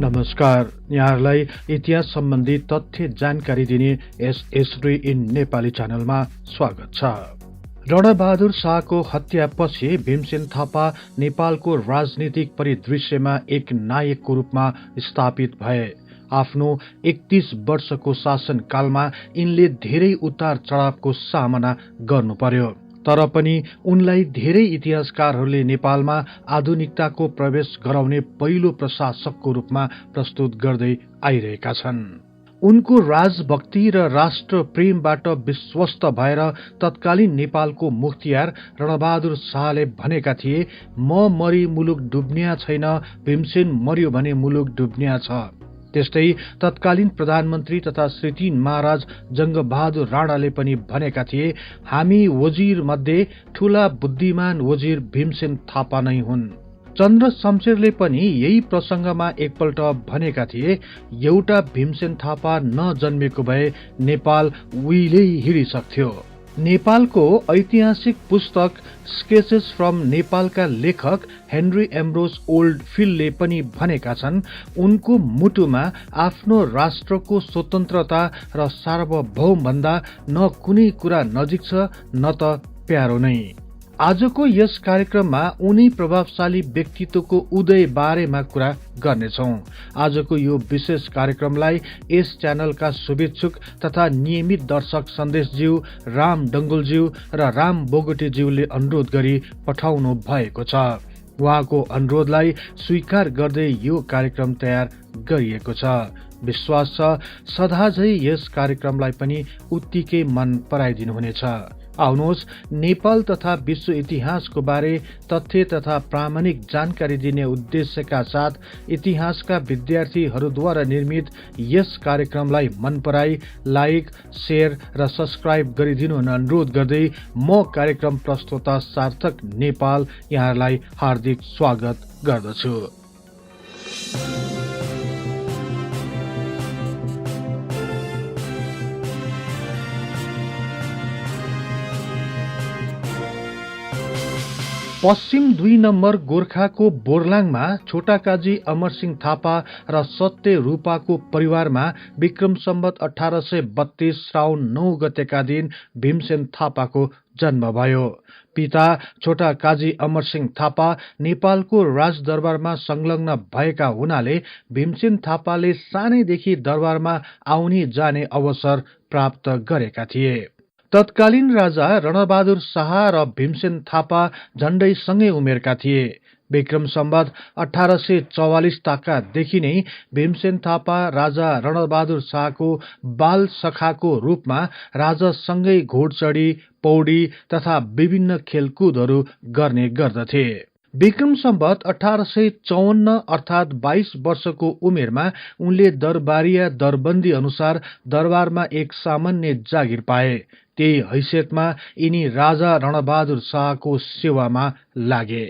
नमस्कार, यहाँहरूलाई इतिहास सम्बन्धी तथ्य जानकारी दिने यस हिस्ट्री इन नेपाली च्यानलमा स्वागत छ। रणबहादुर शाहको हत्यापछि भीमसेन थापा नेपालको राजनीतिक परिदृश्यमा एक नायकको रूपमा स्थापित भए। आफ्नो 31 वर्षको शासनकालमा यिनले धेरै उतार चढावको सामना गर्नु पर्यो। तर पनि उनलाई धेरै इतिहासकारहरूले नेपालमा आधुनिकताको प्रवेश गराउने पहिलो प्रशासकको रूपमा प्रस्तुत गर्दै आइरहेका छन्। उनको राजभक्ति र राष्ट्र प्रेमबाट विश्वस्त भएर तत्कालीन नेपालको मुख्तियार रणबहादुर शाहले भनेका थिए, म मरी मुलुक डुब्निया छैन, भीमसेन मर्यो भने मुलुक डुब्निया छ। त्यस्तै तत्कालीन प्रधानमन्त्री तथा श्री महाराज जंगबहादुर राणाले पनि भनेका थिए, हामी वजिर मध्ये ठूला बुद्धिमान वजिर भीमसेन थापा नै हुन्। चन्द्र शमशेरले पनि यही प्रसंगमा एकपल्ट भनेका थिए, एउटा भीमसेन थापा नजन्मेको भए नेपाल उहिल्यै हिँडिसक्थ्यो। नेपालको ऐतिहासिक पुस्तक स्केचेस फ्रम नेपालका लेखक हेनरी एम्ब्रोस ओल्डफिल्डले पनि भनेका छन्, उनको मुटुमा आफ्नो राष्ट्रको स्वतन्त्रता र सार्वभौम भन्दा न कुनै कुरा नजिक छ न त प्यारो नै। आजको यस कार्यक्रममा उनी प्रभावशाली व्यक्तित्वको उदय बारेमा कुरा गर्नेछौं। आजको यो विशेष कार्यक्रमलाई यस च्यानलका शुभेच्छुक तथा नियमित दर्शक सन्देशज्यू राम डंगोलज्यू र राम बोगटेज्यूले अनुरोध गरी पठाउनु भएको छ। उहाँको अनुरोधलाई स्वीकार गर्दै यो कार्यक्रम तयार गरिएको छ। विश्वास छ सदाझै यस कार्यक्रमलाई पनि उत्तिकै मन पराइदिनुहुनेछ। आउनुहोस्, नेपाल तथा विश्व इतिहासको बारे तथ्य तथा प्रामाणिक जानकारी दिने उद्देश्यका साथ इतिहासका विद्यार्थीहरूद्वारा निर्मित यस कार्यक्रमलाई मन पराई लाइक, शेयर र सब्स्क्राइब गरिदिनु अनुरोध गर्दै म कार्यक्रम प्रस्तोता सार्थक नेपाल यहाँहरूलाई हार्दिक स्वागत गर्दछु। पश्चिम 2 नम्बर गोर्खाको बोर्लाङमा छोटाकाजी अमरसिंह थापा र सत्य रूपाको परिवारमा विक्रम सम्वत 1832 श्रावण 9 गतेका दिन भीमसेन थापाको जन्म भयो। पिता छोटाकाजी अमरसिंह थापा नेपालको राजदरबारमा संलग्न भएका हुनाले भीमसेन थापाले सानैदेखि दरबारमा आउने जाने अवसर प्राप्त गरेका थिए। तत्कालीन राजा रणबहादुर शाह र भीमसेन थापा झण्डै सँगै उमेरका थिए। विक्रम सम्वत 1844 ताकादेखि नै भीमसेन थापा राजा रणबहादुर शाहको बाल सखाको रूपमा राजासँगै घोडचढी, पौडी तथा विभिन्न खेलकुदहरू गर्ने गर्दथे। विक्रम सम्वत 1854 अर्थात 22 वर्षको उमेरमा उनले दरबारिया दरबन्दी अनुसार दरबारमा एक सामान्य जागिर पाए। त्यही हैसियतमा यिनी राजा रणबहादुर शाहको सेवामा लागे।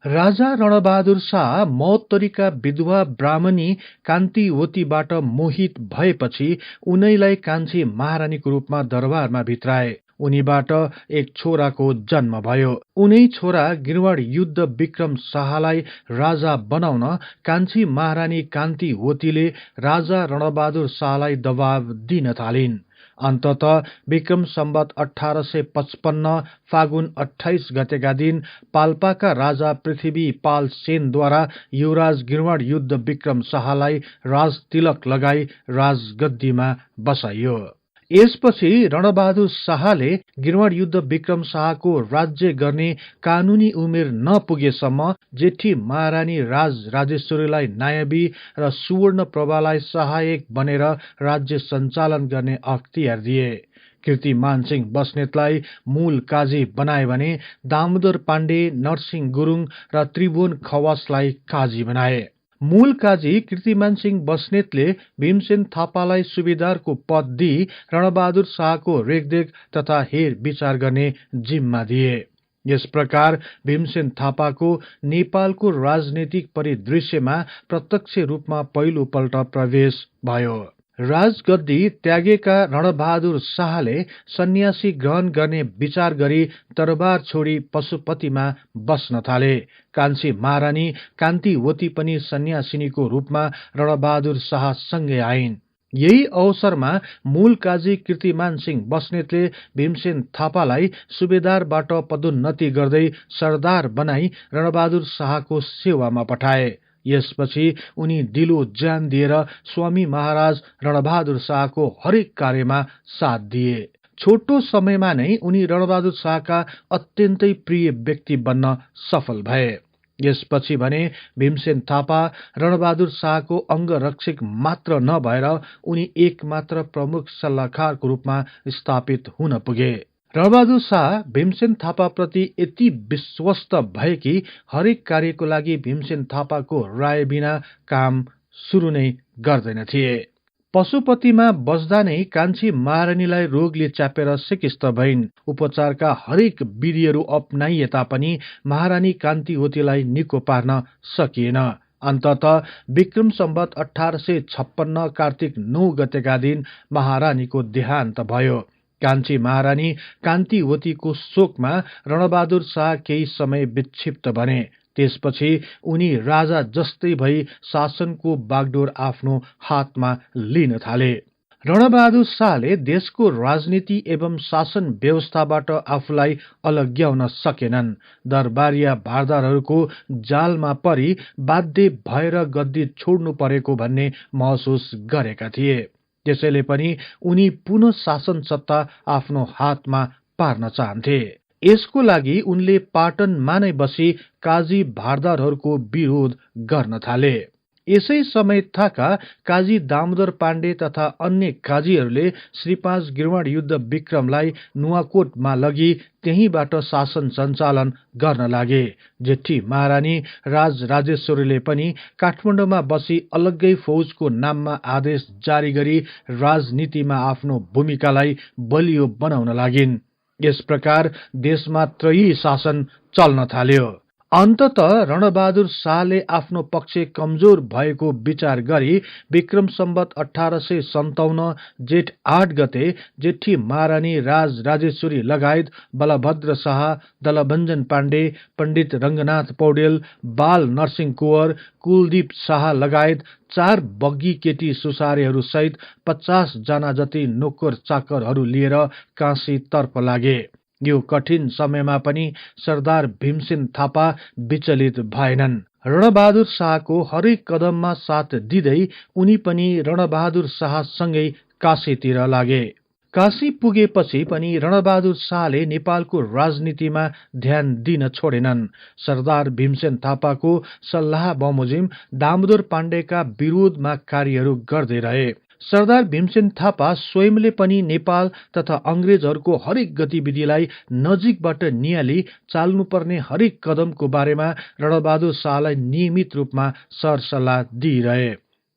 राजा रणबहादुर शाह महोत्तरीका विधवा ब्राह्मणी कान्तिवतीबाट मोहित भएपछि उनैलाई कान्छी महारानीको रूपमा दरबारमा भित्राए। उनीबाट एक छोराको जन्म भयो। उनै छोरा गिरवाड युद्ध विक्रम शाहलाई राजा बनाउन कान्छी महारानी कान्तिवतीले राजा रणबहादुर शाहलाई दबाव दिन थालिन्। अन्ततः विक्रम सम्वत 1855 फागुन 28 गतेका दिन पाल्पाका राजा पृथ्वी पाल सेनद्वारा युवराज गिरवाड युद्ध विक्रम शाहलाई राज तिलक लगाई राजगद्दीमा बसाइयो। यसपछि रणबहादुर शाहले गिरवाड युद्ध विक्रम शाहको राज्य गर्ने कानूनी उमेर नपुगेसम्म जेठी महारानी राजेश्वरीलाई नायबी र सुवर्ण प्रभालाई सहायक बनेर राज्य सञ्चालन गर्ने अख्तियार दिए। कीर्तिमान सिंह बस्नेतलाई मूल काजी बनाए भने दामोदर पाण्डे, नरसिंह गुरुङ र त्रिभुवन खवासलाई काजी बनाए। मूल काजी कीर्तिमान सिंह बस्नेतले भीमसेन थापालाई सुबेदारको पद दिई रणबहादुर शाहको रेखदेख तथा हेर विचार गर्ने जिम्मा दिए। यस प्रकार भीमसेन थापाको नेपालको राजनैतिक परिदृश्यमा प्रत्यक्ष रूपमा पहिलो पल्ट प्रवेश भयो। राजगद्दी त्यागेका रणबहादुर शाहले सन्यासी ग्रहण गर्ने विचार गरी दरबार छोडी पशुपतिमा बस्न थाले। कान्छी महारानी कान्तिवती पनि सन्यासिनीको रूपमा रणबहादुर शाहसँगै आइन्। यही अवसरमा मूल काजी कीर्तिमान सिंह बस्नेतले भीमसेन थापालाई सुबेदारबाट पदोन्नति गर्दै सरदार बनाई रणबहादुर शाहको सेवामा पठाए। यसपछि उनी दिलो ज्यान दिएर स्वामी महाराज रणबहादुर शाहको हरेक कार्यमा साथ दिए। छोटो समयमा नै उनी रणबहादुर शाहका अत्यन्तै प्रिय व्यक्ति बन्न सफल भए। यसपछि भने भीमसेन थापा रणबहादुर शाहको अंगरक्षक मात्र नभएर उनी एकमात्र प्रमुख सल्लाहकारको रूपमा स्थापित हुन पुगे। रणबहादुर शाह भीमसेन थापाप्रति यति विश्वस्त भए कि हरेक कार्यको लागि भीमसेन थापाको राय बिना काम सुरु नै गर्दैन थिए। पशुपतिमा बस्दा नै कान्छी महारानीलाई रोगले च्यापेर सिकिस्त भइन्। उपचारका हरेक विधिहरू अपनाइए तापनि महारानी कान्तिवतीलाई निको पार्न सकिएन। अन्ततः विक्रम सम्वत 1856 कार्तिक 9 गतेका दिन महारानीको देहान्त भयो। कान्छी महारानी कान्तिवतीको शोकमा रणबहादुर शाह केही समय विक्षिप्त बने। त्यसपछि उनी राजा जस्तै भई शासनको बागडोर आफ्नो हातमा लिन थाले। रणबहादुर शाहले देशको राजनीति एवं शासन व्यवस्थाबाट आफूलाई अलग्याउन सकेनन्। दरबारिया भारदारहरूको जालमा परि बाध्य भएर गद्दी छोड्नु परेको भन्ने महसुस गरेका थिए। त्यसैले पनि उनी पुनः शासन सत्ता आफ्नो हातमा पार्न चाहन्थे। यसको लागि उनले पाटनमा नै बसी काजी भारदारहरूको विरोध गर्न थाले। यसै समय थाका काजी दामोदर पाण्डे तथा अन्य काजीहरूले श्री 5 गिरवाण युद्ध विक्रमलाई नुवाकोटमा लगी त्यहीबाट शासन सञ्चालन गर्न लागे। जेठी महारानी राजराजेश्वरीले पनि काठमाडौँमा बसी अलग्गै फौजको नाममा आदेश जारी गरी राजनीतिमा आफ्नो भूमिकालाई बलियो बनाउन लागिन्। यस प्रकार देशमा त्रयी शासन चल्न थाल्यो। अन्ततः रणबहादुर शाहले आफ्नो पक्ष कमजोर भएको विचार गरी विक्रम सम्वत 1857 जेठ 8 गते जेठी महारानी राजराजेश्वरी लगायत बलभद्र शाह, दलभञ्जन पाण्डे, पण्डित रंगनाथ पौडेल, बाल नरसिंह कुँवर, कुलदीप शाह लगायत 4 बग्गी केटी सुसारेहरू सहित 50 जना जति नोकर चाकरहरू लिएर काशी तर्फ लागे। यो कठिन समयमा पनि सरदार भीमसेन थापा विचलित भएनन्। रणबहादुर शाहको हरेक कदममा साथ दिँदै उनी पनि रणबहादुर शाहसँगै काशीतिर लागे। काशी पुगेपछि पनि रणबहादुर शाहले नेपालको राजनीतिमा ध्यान दिन छोडेनन्। सरदार भीमसेन थापाको सल्लाह बमोजिम दामोदर पाण्डेका विरोधमा कार्यहरू गर्दै रहे। सरदार भीमसेन थापा स्वयंले पनि नेपाल तथा अंग्रेजहरूको हरेक गतिविधिलाई नजिकबाट नियाली चाल्नुपर्ने हरेक कदमको बारेमा रणबहादुर शाहलाई नियमित रूपमा सरसल्लाह दिइरहे।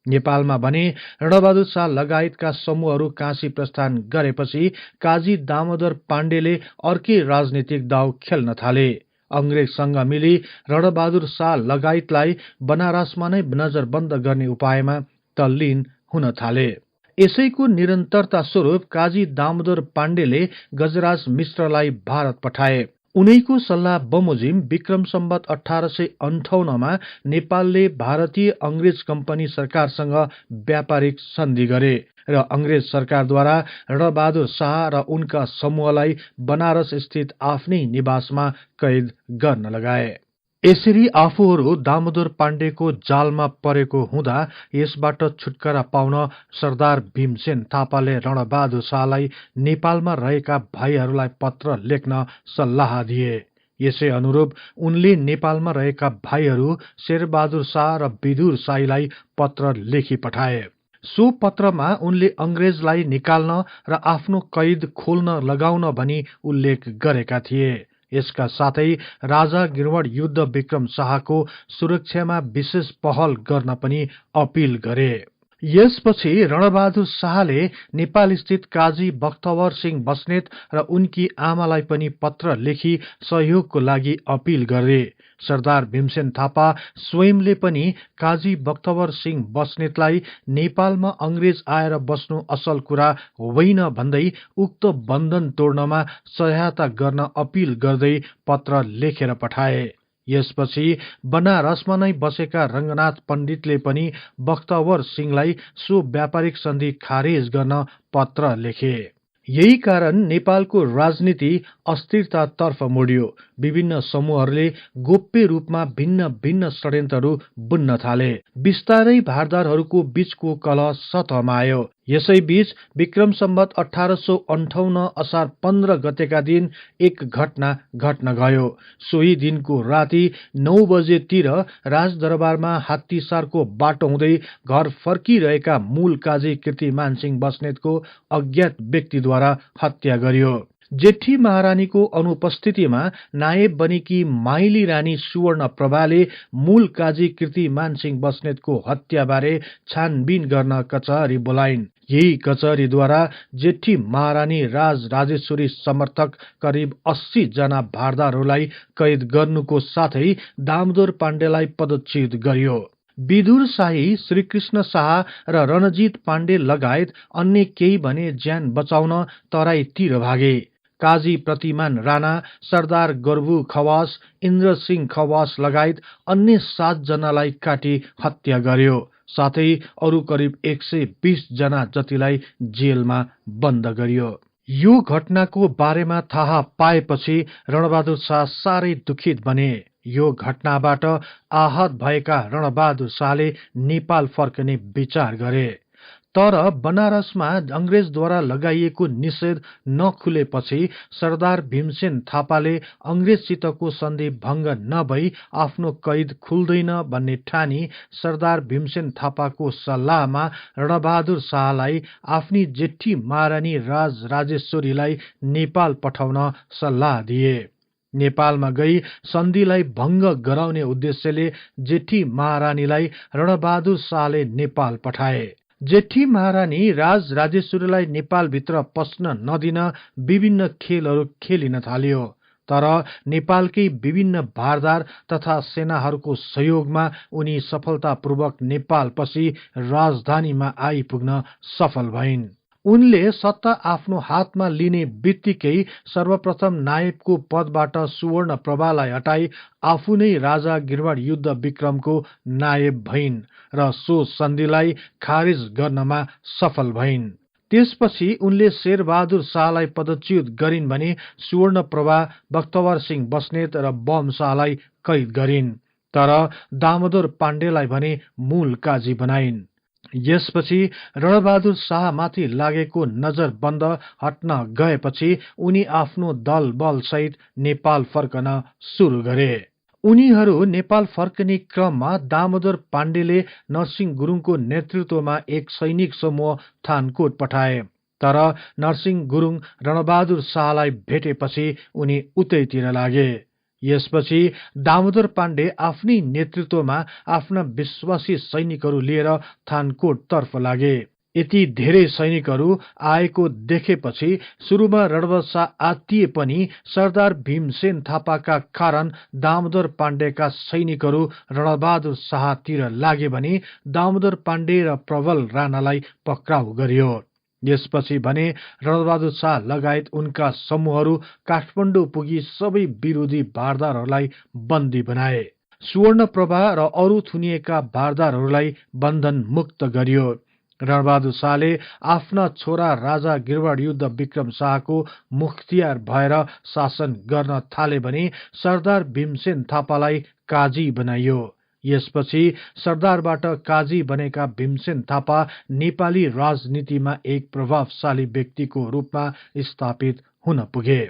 नेपालमा भने रणबहादुर शाह लगायतका समूहहरू काशी प्रस्थान गरेपछि काजी दामोदर पाण्डेले अर्कै राजनीतिक दाव खेल्न थाले। अंग्रेजसँग मिली रणबहादुर शाह लगायतलाई बनारसमा नै नजरबन्द गर्ने उपायमा तल्लीन हुन थाले। यसैको निरन्तरता स्वरूप काजी दामोदर पाण्डेले गजराज मिश्रलाई भारत पठाए। उनैको सल्लाह बमोजिम विक्रम सम्वत 1858 नेपालले भारतीय अंग्रेज कम्पनी सरकारसँग व्यापारिक सन्धि गरे र अंग्रेज सरकारद्वारा रणबहादुर शाह र उनका समूहलाई बनारस स्थित आफ्नै निवासमा कैद गर्न लगाए। यसरी आफूहरू दामोदर पाण्डेको जालमा परेको हुँदा यसबाट छुटकारा पाउन सरदार भीमसेन थापाले रणबहादुर शाहलाई नेपालमा रहेका भाइहरूलाई पत्र लेख्न सल्लाह दिए। यसै अनुरूप उनले नेपालमा रहेका भाइहरू शेरबहादुर शाह र विदुर शाहीलाई पत्र लेखी पठाए। सो पत्रमा उनले अंग्रेजलाई निकाल्न र आफ्नो कैद खोल्न लगाउन भनी उल्लेख गरेका थिए। यसका साथै राजा गिरवाण युद्ध विक्रम शाहको सुरक्षामा विशेष पहल गर्न पनि अपील गरे। यसपछि रणबहादुर शाहले नेपालस्थित काजी बख्तवर सिंह बस्नेत र उनकी आमालाई पनि पत्र लेखी सहयोगको लागि अपील गरे। सरदार भीमसेन थापा स्वयंले पनि काजी बख्तवर सिंह बस्नेतलाई नेपालमा अंग्रेज आएर बस्नु असल कुरा होइन भन्दै उक्त बन्धन तोड्नमा सहायता गर्न अपील गर्दै पत्र लेखेर पठाए। यसपछि बनारसमा नै बसेका रंगनाथ पण्डितले पनि बख्तवर सिंहलाई सो व्यापारिक सन्धि खारेज गर्न पत्र लेखे। यही कारण नेपालको राजनीति अस्थिरतातर्फ मोड्यो। विभिन्न समूहहरूले गोप्य रूपमा भिन्न भिन्न षड्यन्त्रहरू बुन्न थाले। बिस्तारै भारदारहरूको बीचको कलह सतहमा आयो। यसैबीच विक्रम सम्वत 1858 असार 15 गतेका दिन एक घटना घट्न गयो। सोही दिनको राति 9 बजेतिर राजदरबारमा हात्तीसारको बाटो हुँदै घर फर्किरहेका मूल काजी कीर्तिमान सिंह बस्नेतको अज्ञात व्यक्तिद्वारा हत्या गरियो। जेठी महारानीको अनुपस्थितिमा नायब बनेकी माइली रानी सुवर्ण प्रभाले मूल काजी कीर्तिमान सिंह बस्नेतको हत्याबारे छानबिन गर्न कचहरी बोलाइन्। यही कचहरीद्वारा जेठी महारानी राजेश्वरी समर्थक करिब 80 जना भारदारहरूलाई कैद गर्नुको साथै दामोदर पाण्डेलाई पदच्युत गरियो। विदुर शाही, श्रीकृष्ण शाह र रणजीत पाण्डे लगायत अन्य केही भने ज्यान बचाउन तराईतिर भागे। काजी प्रतिमान राणा, सरदार गर्भु खवास, इन्द्र सिंह खवास लगायत अन्य 7 जनालाई काटी हत्या गर्यो। साथै अरु करिब 120 जना जतिलाई जेलमा बन्द गरियो। यो घटनाको बारेमा थाहा पाएपछि रणबहादुर शाह साह्रै दुखित बने। यो घटनाबाट आहत भएका रणबहादुर शाहले नेपाल फर्कने विचार गरे। तर बनारसमा अंग्रेजद्वारा लगाइएको निषेध नखुलेपछि सरदार भीमसेन थापाले अंग्रेजसितको सन्धि भंग नभई आफ्नो कैद खुल्दैन भन्ने ठानी सरदार भीमसेन थापाको सल्लाहमा रणबहादुर शाहलाई आफ्नी जेठी महारानी राजेश्वरीलाई नेपाल पठाउन सल्लाह दिए। नेपालमा गई सन्धिलाई भंग गराउने उद्देश्यले जेठी महारानीलाई रणबहादुर शाहले नेपाल पठाए। जेठी महारानी राजेश्वरीलाई नेपालभित्र पस्न नदिन विभिन्न खेलहरू खेलिन थालियो। तर नेपालकै विभिन्न भारदार तथा सेनाहरूको सहयोगमा उनी सफलतापूर्वक नेपाल पसी राजधानीमा आइपुग्न सफल भइन्। उनले सत्ता आफ्नो हातमा लिने बित्तिकै सर्वप्रथम नायबको पदबाट सुवर्ण प्रभालाई हटाई आफू नै राजा गिरवाड युद्ध विक्रमको नायब भइन् र सो सन्धिलाई खारिज गर्नमा सफल भइन्। त्यसपछि उनले शेरबहादुर शाहलाई पदच्युत गरिन् भने सुवर्ण प्रभा, बख्तवर सिंह बस्नेत र बम शाहलाई कैद गरिन्। तर दामोदर पाण्डेलाई भने मूल काजी बनाइन्। यसपछि रणबहादुर शाहमाथि लागेको नजरबन्द हट्न गएपछि उनी आफ्नो दल बल सहित नेपाल फर्कन सुरु गरे। उनीहरू नेपाल फर्कने क्रममा दामोदर पाण्डेले नरसिंह गुरुङको नेतृत्वमा एक सैनिक समूह थानकोट पठाए। तर नरसिंह गुरुङ रणबहादुर शाहलाई भेटेपछि उनी उतैतिर लागे। यसपछि दामोदर पाण्डे आफ्नै नेतृत्वमा आफ्ना विश्वासी सैनिकहरू लिएर थानकोट तर्फ लागे। यति धेरै सैनिकहरू आएको देखेपछि सुरुमा रणबहादुर शाह आत्तिए पनि सरदार भीमसेन थापाका कारण दामोदर पाण्डेका सैनिकहरू रणबहादुर शाहतिर लागे भने दामोदर पाण्डे र प्रबल राणालाई पक्राउ गरियो। यसपछि भने रणबहादुर शाह लगायत उनका समूहहरू काठमाडौँ पुगी सबै विरोधी भारदारहरूलाई बन्दी बनाए। सुवर्ण प्रभा र अरू थुनिएका भारदारहरूलाई बन्धन मुक्त गरियो। रणबहादुर शाहले आफ्ना छोरा राजा गिरवाड युद्ध विक्रम शाहको मुख्तियार भएर शासन गर्न थाले भने सरदार भीमसेन थापालाई काजी बनाइयो। यसपछि सरदारबाट काजी बनेका भीमसेन थापा नेपाली राजनीतिमा एक प्रभावशाली व्यक्तिको रूपमा स्थापित हुन पुगे।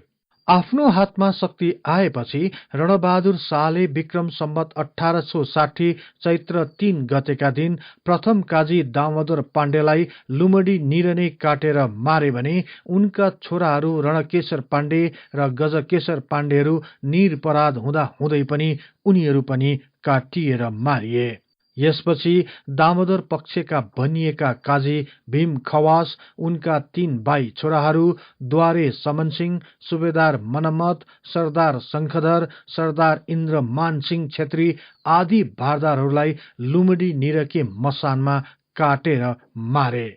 आफ्नो हातमा शक्ति आएपछि रणबहादुर शाहले विक्रम सम्वत 1860 चैत्र 3 गतेका दिन प्रथम काजी दामोदर पाण्डेलाई लुमडी निरनै काटेर मारे भने उनका छोराहरू रणकेशर पाण्डे र गजकेशर पाण्डेहरू निरपराध हुँदा हुँदै पनि उनीहरू पनि काटिएर मारिए। यसपछि दामोदर पक्षका भनिएका काजी भीम खवास, उनका 3 भाइ छोराहरू द्वारे समनसिंह, सुबेदार मनमत, सरदार शंखधर, सरदार इन्द्रमान सिंह छेत्री आदि भारदारहरूलाई लुमडी निरके मसानमा काटेर मारे।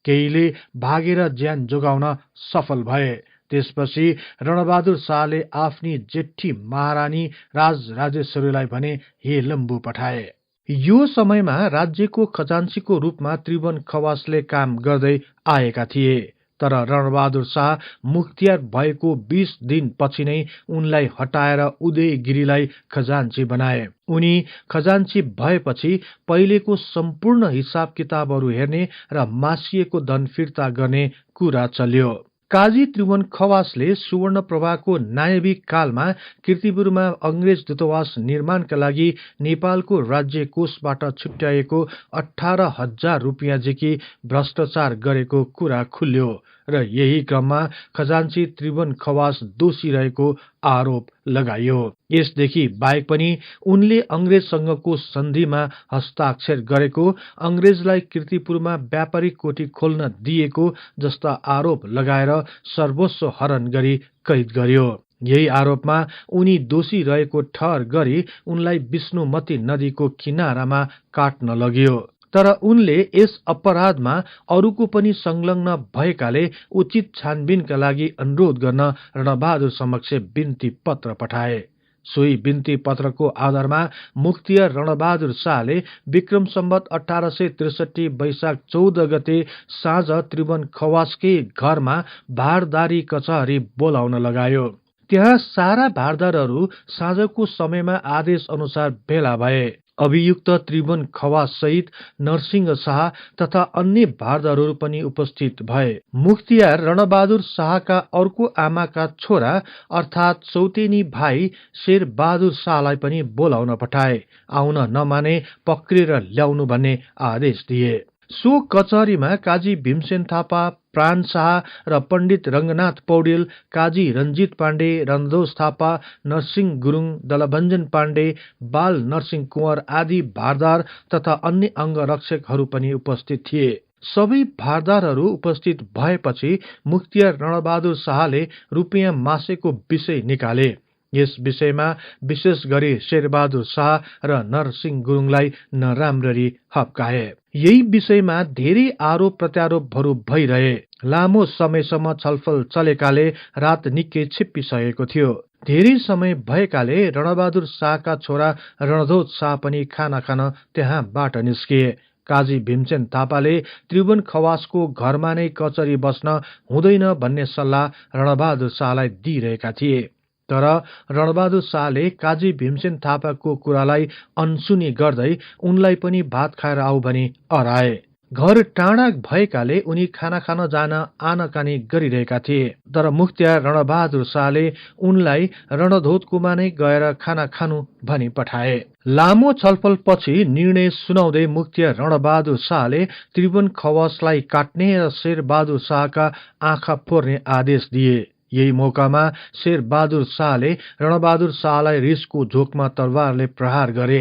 केहीले भागेर ज्यान जोगाउन सफल भए। त्यसपछि रणबहादुर शाहले आफ्नी जेठी महारानी राजराजेश्वरीलाई भने हे लम्बु पठाए। यो समयमा राज्यको खजान्चीको रूपमा त्रिभुवन खवासले काम गर्दै आएका थिए। तर रणबहादुर शाह मुख्तियार भएको 20 दिन पछि नै उनलाई हटाएर उदयगिरीलाई खजान्ची बनाए। उनी खजान्ची भएपछि पहिलेको सम्पूर्ण हिसाब किताबहरू हेर्ने र मासिएको धन फिर्ता गर्ने कुरा चल्यो। काजी त्रिभुवन खवासले सुवर्णप्रभाको नायविक कालमा कीर्तिपुरमा अंग्रेज दूतावास निर्माणका लागि नेपालको राज्य कोषबाट छुट्याएको 18,000 रुपियाँदेखि भ्रष्टाचार गरेको कुरा खुल्यो र यही क्रममा खजान्ची त्रिभुवन खवास दोषी रहेको आरोप लगाइयो। यसदेखि बाहेक पनि उनले अंग्रेजसँगको सन्धिमा हस्ताक्षर गरेको, अंग्रेजलाई कीर्तिपुरमा व्यापारिक कोठी खोल्न दिएको जस्ता आरोप लगाएर सर्वस्व हरण गरी कैद गर्यो। यही आरोपमा उनी दोषी रहेको ठहर गरी उनलाई विष्णुमती नदीको किनारामा काट्न लगियो। तर उनले यस अपराधमा अरूको पनि संलग्न भएकाले उचित छानबिनका लागि अनुरोध गर्न रणबहादुर समक्ष बिन्ती पत्र पठाए। सोही बिन्ती पत्रको आधारमा मुख्तियार रणबहादुर शाहले विक्रम सम्वत 1863 वैशाख 14 गते साँझ त्रिभुवन खवासकै घरमा भारदारी कचहरी बोलाउन लगायो। त्यहाँ सारा भारदारहरू साँझको समयमा आदेश अनुसार भेला भए। अभियुक्त त्रिभुवन खवास सहित नरसिंह शाह तथा अन्य भारदारहरू पनि उपस्थित भए। मुख्तियार रणबहादुर शाहका अर्को आमाका छोरा अर्थात सौतेनी भाइ शेरबहादुर शाहलाई पनि बोलाउन पठाए। आउन नमाने पक्रेर ल्याउनु भन्ने आदेश दिए। सो कचहरीमा काजी भीमसेन थापा, प्राण शाह र पण्डित रंगनाथ पौडेल, काजी रञ्जित पाण्डे, रणधोज थापा, नरसिंह गुरुङ, दलभञ्जन पाण्डे, बाल नरसिंह कुँवर आदि भारदार तथा अन्य अंगरक्षकहरू पनि उपस्थित थिए। सबै भारदारहरू उपस्थित भएपछि मुख्तियार रणबहादुर शाहले रुपियाँ मासेको विषय निकाले। यस विषयमा विशेष गरी शेरबहादुर शाह र नरसिंह गुरुङलाई नराम्ररी हप्काए। यही विषयमा धेरै आरोप प्रत्यारोपहरू भइरहे। लामो समयसम्म छलफल चलेकाले रात निकै छिप्पिसकेको थियो। धेरै समय भएकाले रणबहादुर शाहका छोरा रणधोज शाह पनि खाना खान त्यहाँबाट निस्किए। काजी भीमसेन थापाले त्रिभुवन खवासको घरमा नै कचहरी बस्न हुँदैन भन्ने सल्लाह रणबहादुर शाहलाई दिइरहेका थिए। तर रणबहादुर शाहले काजी भीमसेन थापाको कुरालाई अनसुनी गर्दै उनलाई पनि भात खाएर आऊ भनी अराए। घर टाढा भएकाले उनी खाना खान जान आनाकानी गरिरहेका थिए। तर मुख्तियार रणबहादुर शाहले उनलाई रणधोतकोमा नै गएर खाना खानु भनी पठाए। लामो छलफल पछि निर्णय सुनाउँदै मुख्तियार रणबहादुर शाहले त्रिभुवन खवासलाई काट्ने र शेरबहादुर शाहका आँखा फोर्ने आदेश दिए। यही मौकामा शेरबहादुर शाहले रणबहादुर शाहलाई रिसको झोकमा तरवारले प्रहार गरे।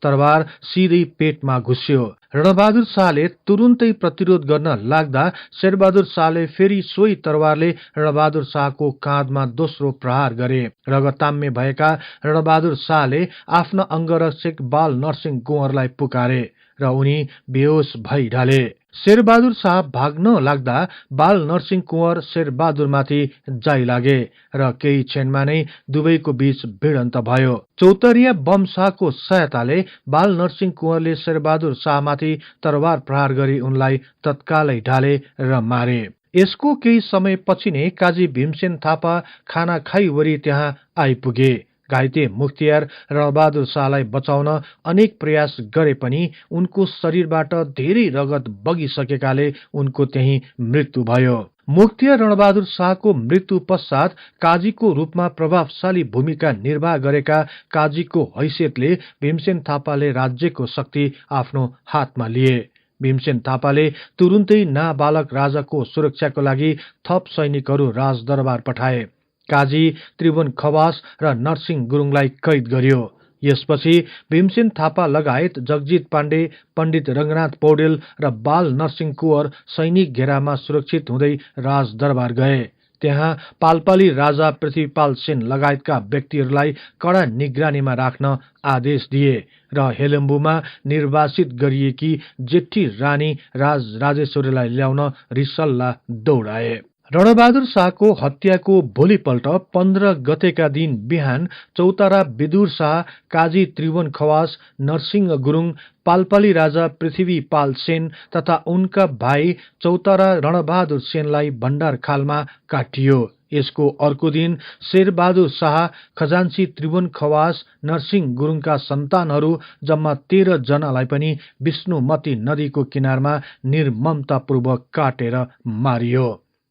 तरवार सिधै पेटमा घुस्यो। रणबहादुर शाहले तुरुन्तै प्रतिरोध गर्न लाग्दा शेरबहादुर शाहले फेरि सोही तरवारले रणबहादुर शाहको काँधमा दोस्रो प्रहार गरे। रगताम्य भएका रणबहादुर शाहले आफ्ना अंगरक्षक बाल नरसिंह कुँवरलाई पुकारे र उनी बेहोस भई ढले। शेरबहादुर शाह भाग्न लाग्दा बाल नरसिंह कुँवर शेरबहादुरमाथि जाइ लागे र केही क्षणमा नै दुवैको बीच भिडन्त भयो। चौतरिया बम शाहको सहायताले बाल नरसिंह कुँवरले शेरबहादुर शाहमाथि तरवार प्रहार गरी उनलाई तत्कालै ढाले र मारे। यसको केही समय पछि नै काजी भीमसेन थापा खाना खाइवरी त्यहाँ आइपुगे। घाइते मुख्तियार रणबहादुर शाहलाई बचाउन अनेक प्रयास गरे पनि उनको शरीरबाट धेरै रगत बगिसकेकाले उनको त्यही मृत्यु भयो। मुख्तियार रणबहादुर शाहको मृत्यु पश्चात काजीको रूपमा प्रभावशाली भूमिका निर्वाह गरेका काजीको हैसियतले भीमसेन थापाले राज्यको शक्ति आफ्नो हातमा लिए। भीमसेन थापाले तुरुन्तै नाबालक राजाको सुरक्षाको लागि थप सैनिकहरू राजदरबार पठाए। काजी त्रिभुवन खवास र नरसिंह गुरुङलाई कैद गरियो। यसपछि भीमसेन थापा लगायत जगजित पाण्डे, पण्डित रंगनाथ पौडेल र बाल नरसिंह कुँवर सैनिक घेरामा सुरक्षित हुँदै राजदरबार गए। त्यहाँ पाल्पाली राजा पृथ्वीपाल सेन लगायतका व्यक्तिहरूलाई कडा निगरानीमा राख्न आदेश दिए र हेलम्बुमा निर्वासित गरिएकी जेठी रानी राजेश्वरीलाई ल्याउन रिसल्ला दौडाए। रणबहादुर शाहको हत्याको भोलिपल्ट 15 गतेका दिन बिहान चौतारा विदुर शाह, काजी त्रिभुवन खवास, नरसिंह गुरुङ, पाल्पाली राजा पृथ्वीपाल सेन तथा उनका भाइ चौतारा रणबहादुर सेनलाई भण्डारखालमा काटियो। यसको अर्को दिन शेरबहादुर शाह, खजान्ची त्रिभुवन खवास, नरसिंह गुरुङका सन्तानहरू जम्मा 13 जनालाई पनि विष्णुमती नदीको किनारमा निर्ममतापूर्वक काटेर मारियो।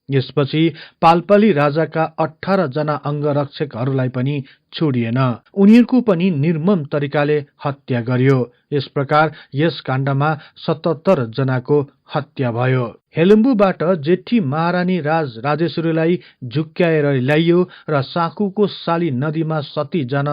यसपछि पाल्पाली राजाका 18 जना अंगरक्षकहरूलाई पनि छोडिएन। उनीहरूको पनि निर्मम तरिकाले हत्या गरियो। यस प्रकार यस काण्डमा 77 जनाको हत्या भयो। हेलम्बुबाट जेठी महारानी राजेश्वरीलाई झुक्क्याएर ल्याइयो र साकुको साली नदीमा सती जान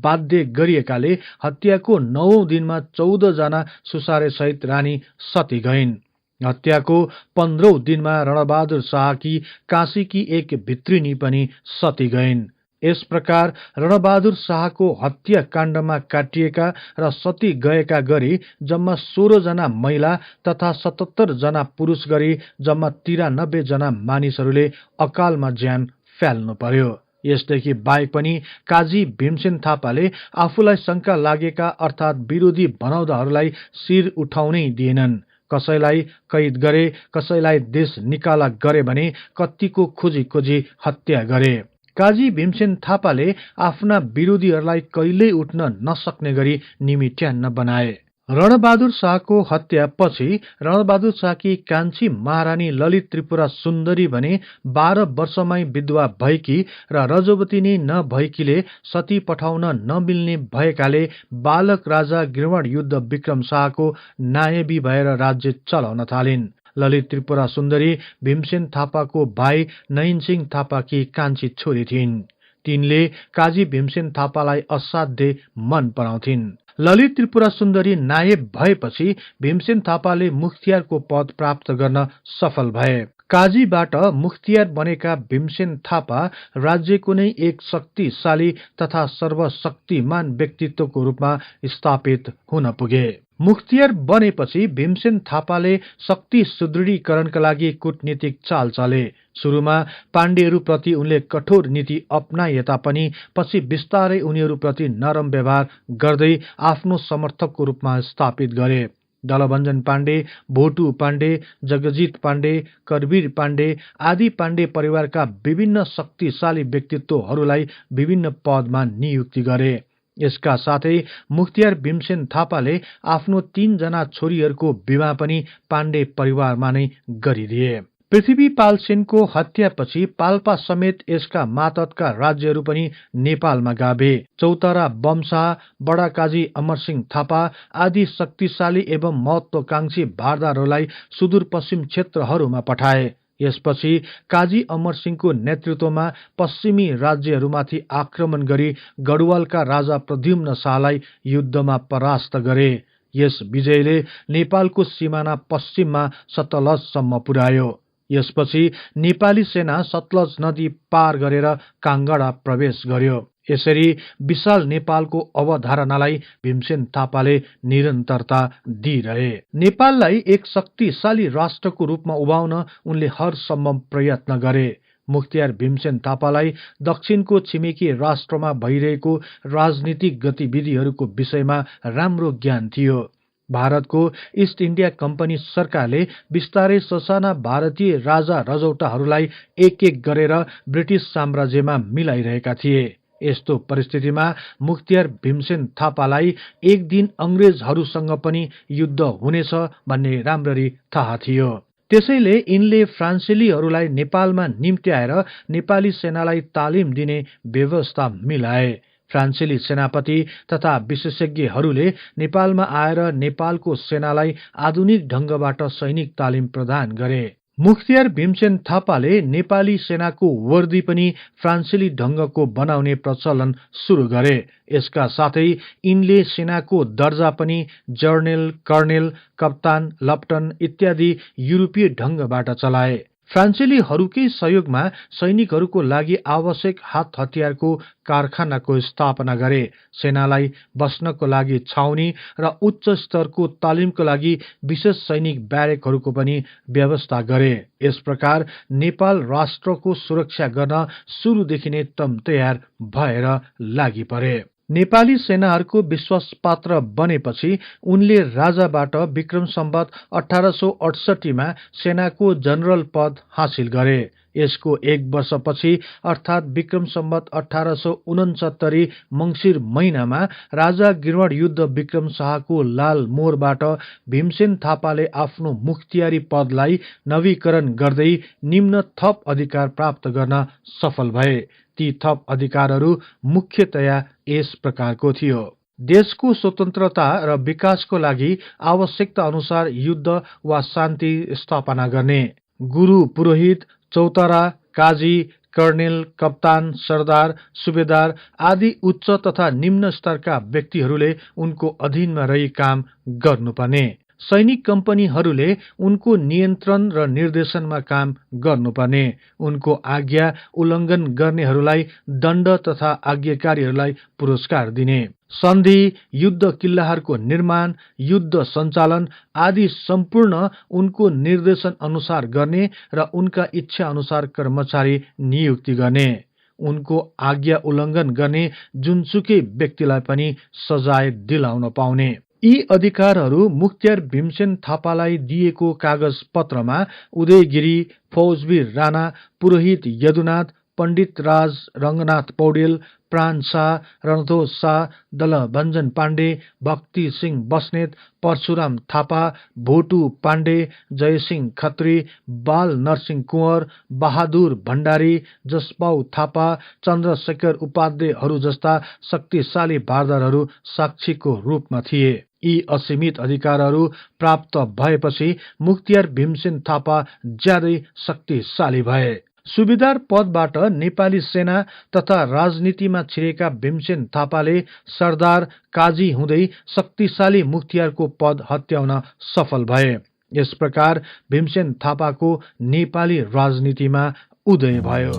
बाध्य गरिएकाले हत्याको 9औं दिनमा 14 जना सुसारेसहित रानी सती गइन्। हत्याको 15औं दिनमा रणबहादुर शाहकी काशीकी एक भित्रिनी पनि सती गइन्। यस प्रकार रणबहादुर शाहको हत्या काण्डमा काटिएका र सती गएका गरी जम्मा 16 जना महिला तथा 77 जना पुरुष गरी जम्मा 93 जना मानिसहरूले अकालमा ज्यान फ्याल्नु पर्यो। यसदेखि बाहेक पनि काजी भीमसेन थापाले आफूलाई शंका लागेका अर्थात विरोधी बनाउँदाहरूलाई शिर उठाउनै दिएनन्। कसैलाई कैद गरे, कसैलाई देश निकाला गरे भने कत्तिको खोजी खोजी हत्या गरे। काजी भीमसेन थापाले आफ्ना विरोधीहरूलाई कहिल्यै उठ्न नसक्ने गरी निमिट्यान्न बनाए। रणबहादुर शाहको हत्या पछि रणबहादुर शाहकी कान्छी महारानी ललित त्रिपुरा सुन्दरी भने 12 वर्षमै विधवा भएकी र रजोवती नै नभएकीले सती पठाउन नमिल्ने भएकाले बालक राजा गिर्वाण युद्ध विक्रम शाहको नायबी भएर राज्य चलाउन थालिन्। ललित त्रिपुरा सुन्दरी भीमसेन थापाको भाइ नयनसिंह थापाकी कान्छी छोरी थिइन्। तिनले काजी भीमसेन थापालाई असाध्यै मन पराउँथिन्। ललित त्रिपुरा सुन्दरी नायब भएपछि भीमसेन थापाले मुख्तियारको पद प्राप्त गर्न सफल भए। काजीबाट मुख्तियार बनेका भीमसेन थापा राज्यको नै एक शक्तिशाली तथा सर्वशक्तिमान व्यक्तित्वको रूपमा स्थापित हुन पुगे। मुख्तियार बनेपछि भीमसेन थापाले शक्ति सुदृढीकरणका लागि कूटनीतिक चाल चले। सुरुमा पाण्डेहरूप्रति उनले कठोर नीति अपनाए तापनि पछि बिस्तारै उनीहरूप्रति नरम व्यवहार गर्दै आफ्नो समर्थकको रूपमा स्थापित गरे। दलभञ्जन पाण्डे, भोटु पाण्डे, जगजित पाण्डे, करवीर पाण्डे आदि पाण्डे परिवारका विभिन्न शक्तिशाली व्यक्तित्वहरूलाई विभिन्न पदमा नियुक्ति गरे। यसका साथै मुख्तियार भीमसेन थापाले आफ्नो 3 जना छोरीहरूको विवाह पनि पाण्डे परिवारमा नै गरिदिए। पृथ्वीपाल सेनको हत्यापछि पाल्पा समेत यसका मातहतका राज्यहरू पनि नेपालमा गाभे। चौतारा बमशाह, बडाकाजी अमरसिंह थापा आदि शक्तिशाली एवं महत्वाकांक्षी भारदारहरूलाई सुदूरपश्चिम क्षेत्रहरूमा पठाए। यसपछि काजी अमरसिंहको नेतृत्वमा पश्चिमी राज्यहरूमाथि आक्रमण गरी गढवालका राजा प्रद्युम्न शाहलाई युद्धमा परास्त गरे। यस विजयले नेपालको सिमाना पश्चिममा सतलजसम्म पुर्यायो। यसपछि नेपाली सेना सतलज नदी पार गरेर काङ्गडा प्रवेश गर्यो। यसरी विशाल नेपालको अवधारणालाई भीमसेन थापाले निरन्तरता दिइरहे। नेपाललाई एक शक्तिशाली राष्ट्रको रूपमा उभाउन उनले हर सम्भव प्रयत्न गरे। मुख्तियार भीमसेन थापालाई दक्षिणको छिमेकी राष्ट्रमा भइरहेको राजनीतिक गतिविधिहरूको विषयमा राम्रो ज्ञान थियो। भारतको इस्ट इन्डिया कम्पनी सरकारले बिस्तारै ससाना भारतीय राजा रजौटाहरूलाई एक एक गरेर ब्रिटिस साम्राज्यमा मिलाइरहेका थिए। यस्तो परिस्थितिमा मुख्तियार भीमसेन थापालाई एक दिन अंग्रेजहरूसँग पनि युद्ध हुनेछ भन्ने राम्ररी थाहा थियो। त्यसैले यिनले फ्रान्सेलीहरूलाई नेपालमा निम्त्याएर नेपाली सेनालाई तालिम दिने व्यवस्था मिलाए। फ्रान्सेली सेनापति तथा विशेषज्ञहरूले नेपालमा आएर नेपालको सेनालाई आधुनिक ढंगबाट सैनिक तालिम प्रदान गरे। मुख्तियार भीमसेन थापाले नेपाली सेनाको वर्दी पनि फ्रान्सेली ढंगको बनाउने प्रचलन सुरु गरे। यसका साथै यिनले सेनाको दर्जा पनि जर्नेल, कर्नेल, कप्तान, लप्टन इत्यादि युरोपीय ढंगबाट चलाए। फ्रान्सेलीहरूकै सहयोगमा सैनिकहरूको लागि आवश्यक हात हतियारको कारखानाको स्थापना गरे। सेनालाई बस्नको लागि छाउनी र उच्च स्तरको तालिमको लागि विशेष सैनिक ब्यारेकहरूको पनि व्यवस्था गरे। यस प्रकार नेपाल राष्ट्रको सुरक्षा गर्न सुरुदेखि नै तम तयार भएर लागि परे। नेपाली सेनाहरूको विश्वासपात्र बनेपछि उनले राजाबाट विक्रम सम्वत 1868 मा सेनाको जनरल पद हासिल गरे। यसको एक वर्षपछि अर्थात विक्रम सम्वत 1869 मंसिर महिनामा राजा गिर्वाण युद्ध विक्रम शाहको लाल मोरबाट भीमसेन थापाले आफ्नो मुख्तियारी पदलाई नवीकरण गर्दै निम्न थप अधिकार प्राप्त गर्न सफल भए। ती थप अधिकारहरू मुख्यतया यस प्रकारको थियो। देशको स्वतन्त्रता र विकासको लागि आवश्यकता अनुसार युद्ध वा शान्ति स्थापना गर्ने। गुरु, पुरोहित, चौतारा, काजी, कर्नेल, कप्तान, सरदार, सुबेदार आदि उच्च तथा निम्न स्तरका व्यक्तिहरूले उनको अधीनमा रही काम गर्नुपर्ने। सैनिक कम्पनीहरूले उनको नियन्त्रण र निर्देशनमा काम गर्नुपर्ने। उनको आज्ञा उल्लङ्घन गर्नेहरूलाई दण्ड तथा आज्ञाकारीहरूलाई पुरस्कार दिने। सन्धि, युद्ध किल्लाहरूको निर्माण, युद्ध सञ्चालन आदि सम्पूर्ण उनको निर्देशन अनुसार गर्ने र उनका इच्छा अनुसार कर्मचारी नियुक्ति गर्ने। उनको आज्ञा उल्लङ्घन गर्ने जुनसुकै व्यक्तिलाई पनि सजाय दिलाउन पाउने। यी अधिकारहरू मुख्तियार भीमसेन थापालाई दिएको कागज पत्रमा उदयगिरी, फौजवीर राणा, पुरोहित यदुनाथ, पण्डित राज रंगनाथ पौडेल, प्राण शाह, रणधोज शाह, दलभञ्जन पाण्डे, भक्ति सिंह बस्नेत, परशुराम थापा, भोटु पाण्डे, जयसिंह खत्री, बाल नरसिंह कुँवर, बहादुर भण्डारी, जसपाउ थापा, चन्द्रशेखर उपाध्यायहरू जस्ता शक्तिशाली भारदारहरू साक्षीको रूपमा थिए। यी असीमित अधिकारहरू प्राप्त भएपछि मुख्तियार भीमसेन थापा ज्यादै शक्तिशाली भए। सुबेदार पदबाट नेपाली सेना तथा राजनीतिमा छिरेका भीमसेन थापाले सरदार, काजी हुँदै शक्तिशाली मुख्तियारको पद हत्याउन सफल भए। यस प्रकार भीमसेन थापाको नेपाली राजनीतिमा उदय भयो।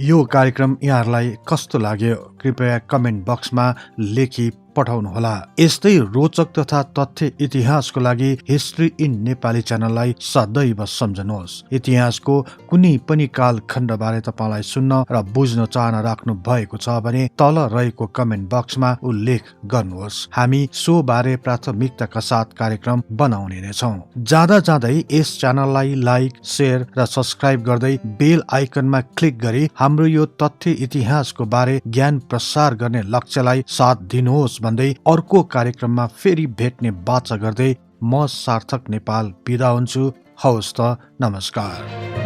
यो कार्यक्रम यहाँहरूलाई कस्तो लाग्यो? कृपया कमेन्ट बक्समा लेखी पठाउनुहोला। यस्तै रोचक तथा तथ्य इतिहासको लागि हिस्ट्री इन नेपाली च्यानललाई सदैव सम्झनुहोस्। इतिहासको कुनै पनि कालखण्ड बारे तपाईलाई सुन्न र बुझ्न चाहना राख्नु भएको छ भने तल रहेको कमेन्ट बक्समा उल्लेख गर्नुहोस्। हामी सो बारे प्राथमिकताका साथ कार्यक्रम बनाउने नै छौं। जाँदा जाँदै यस च्यानललाई लाइक, शेयर र सब्स्क्राइब गर्दै बेल आइकनमा क्लिक गरी हाम्रो यो तथ्य इतिहासको बारे ज्ञान प्रसार गर्ने लक्ष्यलाई साथ दिनुहोस् भन्दै अर्को कार्यक्रममा फेरि भेट्ने बाचा गर्दै म सार्थक नेपाल बिदा हुन्छु। हवस् त, नमस्कार।